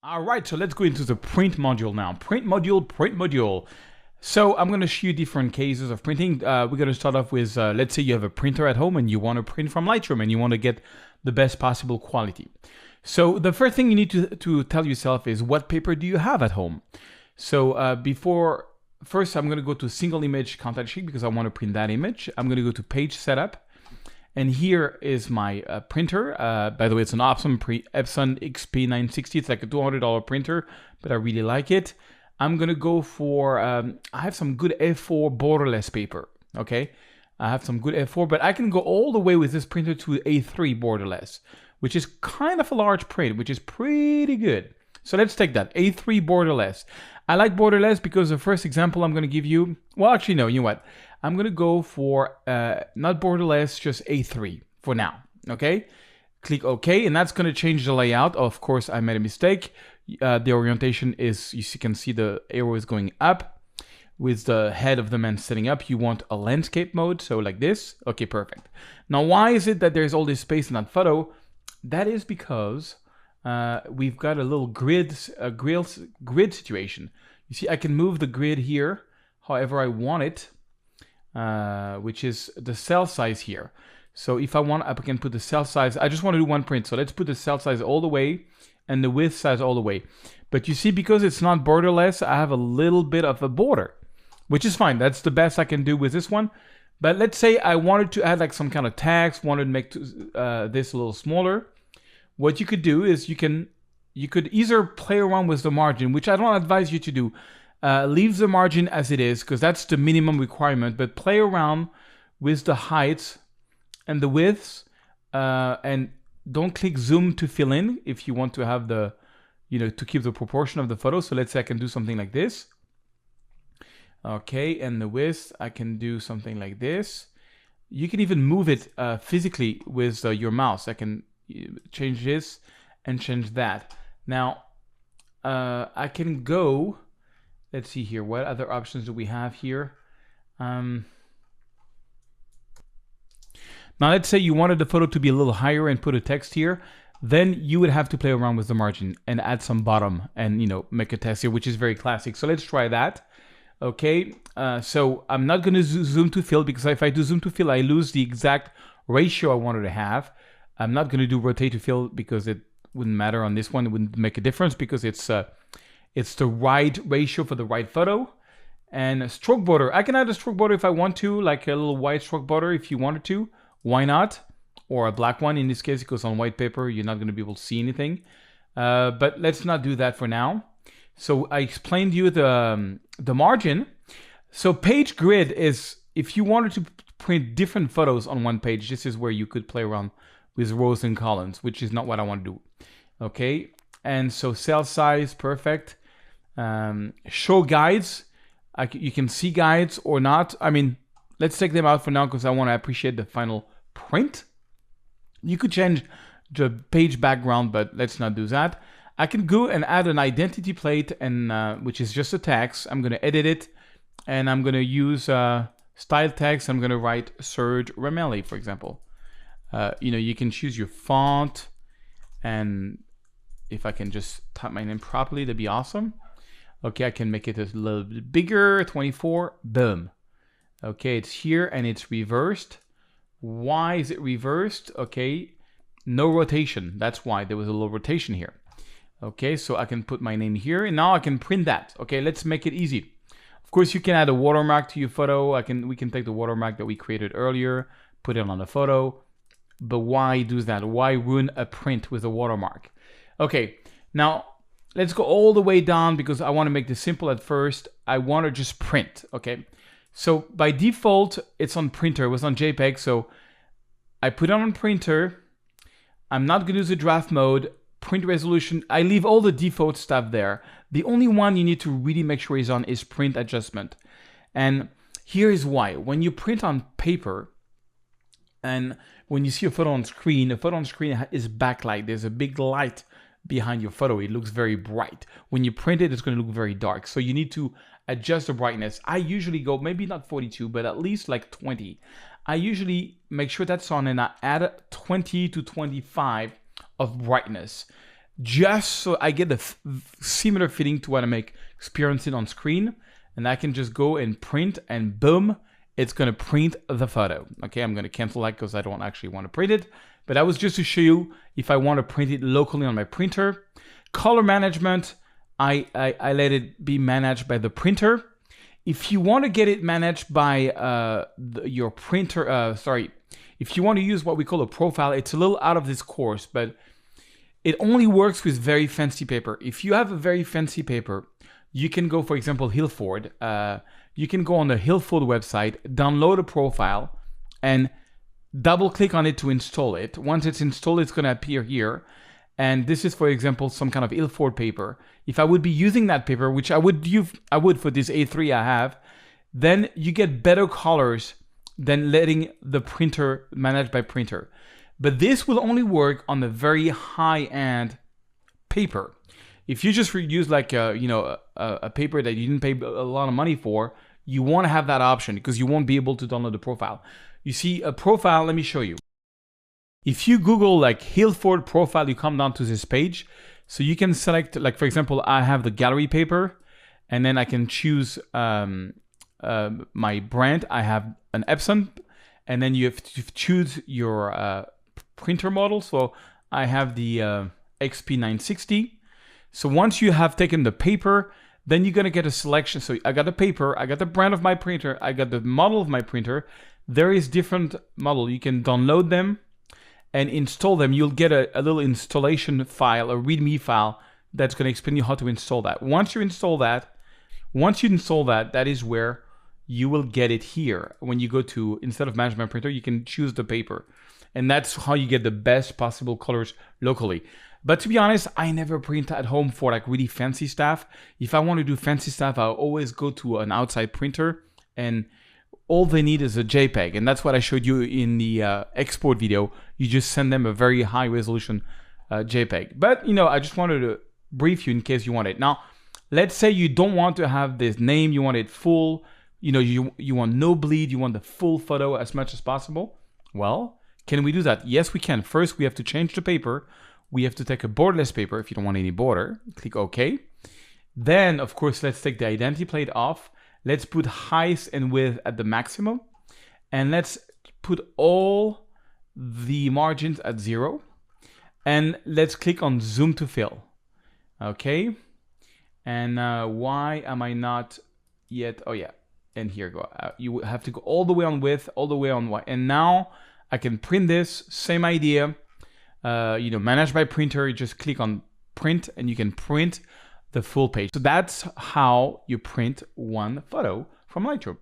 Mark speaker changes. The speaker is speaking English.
Speaker 1: All right, so let's go into the print module now. Print module. So I'm going to show you different cases of printing. We're going to start off with, let's say you have a printer at home and you want to print from Lightroom and you want to get the best possible quality. So the first thing you need to tell yourself is what paper do you have at home? So first I'm going to go to single image contact sheet because I want to print that image. I'm going to go to page setup. And here is my printer. By the way, it's an awesome Epson XP960. It's like a $200 printer, but I really like it. I'm gonna go for, I have some good A4 borderless paper, okay? I have some good A4, but I can go all the way with this printer to A3 borderless, which is kind of a large print, which is pretty good. So let's take that, A3 borderless. I like borderless because the first example I'm gonna give you, well, actually, no, you know what? I'm gonna go for not borderless, just A3 for now, okay? Click OK, and that's gonna change the layout. Of course, I made a mistake. The orientation is, you can see the arrow is going up with the head of the man sitting up. You want a landscape mode, so like this. Okay, perfect. Now, why is it that there's all this space in that photo? That is because we've got a little grid situation. You see, I can move the grid here however I want it. Which is the cell size here. So if I want, I can put the cell size. I just want to do one print. So let's put the cell size all the way and the width size all the way. But you see, because it's not borderless, I have a little bit of a border, which is fine. That's the best I can do with this one. But let's say I wanted to add like some kind of text, wanted to make this a little smaller. What you could do is you could either play around with the margin, which I don't advise you to do. Leave the margin as it is because that's the minimum requirement, but play around with the heights and the widths, and don't click zoom to fill in if you want to have the, to keep the proportion of the photo. So let's say I can do something like this. Okay, and the width, I can do something like this. You can even move it physically with your mouse. I can change this and change that. Now, I can go. Let's see here. What other options do we have here? Now, let's say you wanted the photo to be a little higher and put a text here. Then you would have to play around with the margin and add some bottom and, make a text here, which is very classic. So let's try that. Okay. So I'm not going to zoom to fill because if I do zoom to fill, I lose the exact ratio I wanted to have. I'm not going to do rotate to fill because it wouldn't matter on this one. It wouldn't make a difference because it's the right ratio for the right photo. And a stroke border. I can add a stroke border if I want to, like a little white stroke border if you wanted to. Why not? Or a black one in this case, because on white paper, you're not going to be able to see anything. But let's not do that for now. So I explained to you the margin. So page grid is, if you wanted to print different photos on one page, this is where you could play around with rows and columns, which is not what I want to do. Okay. And so cell size, perfect. Show guides. You can see guides or not. I mean, let's take them out for now because I want to appreciate the final print. You could change the page background, but let's not do that. I can go and add an identity plate, and which is just a text. I'm going to edit it, and I'm going to use style text. I'm going to write Serge Ramelli, for example. You can choose your font, and if I can just type my name properly, that'd be awesome. Okay, I can make it a little bit bigger, 24, boom. Okay, it's here and it's reversed. Why is it reversed? Okay, no rotation. That's why there was a little rotation here. Okay, so I can put my name here and now I can print that. Okay, let's make it easy. Of course, you can add a watermark to your photo. We can take the watermark that we created earlier, put it on the photo. But why do that? Why ruin a print with a watermark? Okay, now let's go all the way down because I want to make this simple at first. I want to just print, okay? So by default, it's on printer. It was on JPEG, so I put it on printer. I'm not going to use the draft mode, print resolution. I leave all the default stuff there. The only one you need to really make sure is on is print adjustment. And here is why. When you print on paper, and when you see a photo on screen, is backlight. There's a big light behind your photo. It looks very bright. When you print it, it's going to look very dark. So you need to adjust the brightness. I usually go maybe not 42, but at least like 20. I usually make sure that's on and I add 20 to 25 of brightness. just so I get the similar feeling to what I'm experiencing on screen. And I can just go and print, and boom, it's gonna print the photo. Okay, I'm gonna cancel that because I don't actually want to print it. But that was just to show you if I want to print it locally on my printer. Color management, I let it be managed by the printer. If you want to get it managed by your printer, if you want to use what we call a profile, it's a little out of this course, but it only works with very fancy paper. If you have a very fancy paper, you can go, for example, Hilford. You can go on the Hilford website, download a profile, and double click on it to install it. Once it's installed, it's going to appear here. And this is, for example, some kind of Ilford paper. If I would be using that paper, which I would for this A3 I have, then you get better colors than letting the printer managed by printer. But this will only work on the very high-end paper. If you just use like a paper that you didn't pay a lot of money for, you won't have that option because you won't be able to download the profile. You see a profile, let me show you. If you Google like Hilford profile, you come down to this page. So you can select, like for example, I have the gallery paper, and then I can choose my brand. I have an Epson, and then you have to choose your printer model. So I have the XP960. So once you have taken the paper, then you're gonna get a selection. So I got the paper, I got the brand of my printer, I got the model of my printer. There is different model. You can download them and install them. You'll get a little installation file, a README file that's gonna explain you how to install that. Once you install that, that is where you will get it here. When you go to, instead of manage my printer, you can choose the paper. And that's how you get the best possible colors locally. But to be honest, I never print at home for like really fancy stuff. If I want to do fancy stuff, I'll always go to an outside printer, and all they need is a JPEG. And that's what I showed you in the export video. You just send them a very high resolution JPEG. But I just wanted to brief you in case you want it. Now, let's say you don't want to have this name, you want it full, you want no bleed, you want the full photo as much as possible. Well, can we do that? Yes, we can. First, we have to change the paper. We have to take a borderless paper if you don't want any border. Click OK. Then, of course, let's take the identity plate off. Let's put height and width at the maximum. And let's put all the margins at 0. And let's click on zoom to fill. Okay. And why am I not yet? Oh, yeah. And here go. You have to go all the way on width, all the way on white. And now I can print this. Same idea. Manage by printer. You just click on print and you can print the full page. So that's how you print one photo from Lightroom.